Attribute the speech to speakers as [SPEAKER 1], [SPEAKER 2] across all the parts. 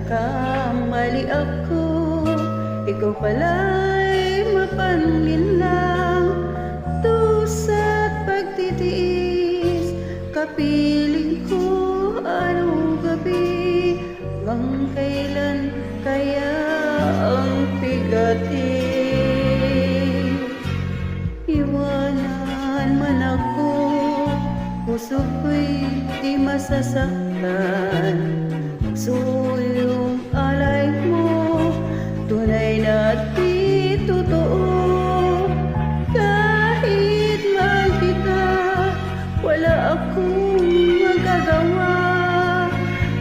[SPEAKER 1] nagkamali ako, ikaw pala'y mapanlinlang. Tusa't pagtitiis, kapiling ko araw-gabi. Hanggang kailan kaya ang pigatin? Iwanan man ako, puso ko'y di masasaktan. Yung alay mo, tunay na di totoo. Kahit mahal kita, wala akong magagawa.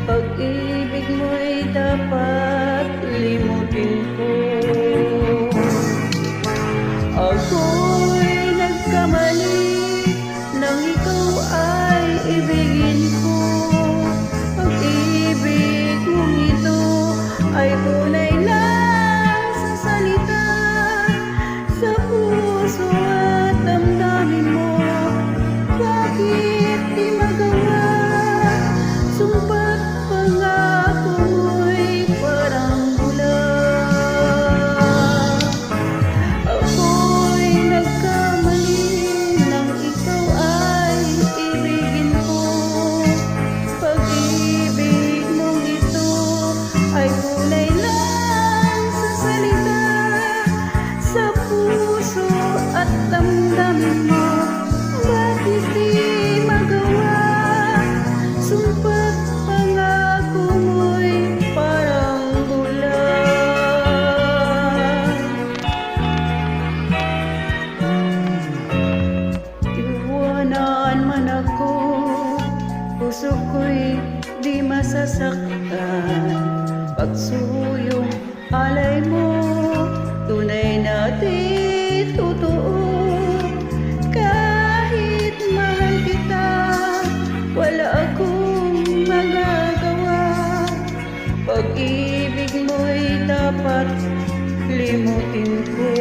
[SPEAKER 1] Pag-ibig mo'y dapat limutin ko. Ako'y nagkamali nang ikaw ay ibigin ko. Pag-ibig mong ito ay tunay lang sa salita, sa puso at damdamin mo. Bakit di magawa? Sumpa't pangako mo'y parang bulan. Ako'y nagkamali nang ikaw ay ibigin ko. Pag-ibig mong ito ay tunay lang sa salita, sa puso at damdamin mo. Bakit di magawa? Sumpa't pangako mo'y parang bulan. Iwanan man ako, puso ko'y di masasaktan. Pagsuyong alay mo, tunay na di totoo. Kahit mahal kita, wala akong magagawa. Pag-ibig mo'y dapat limutin ko.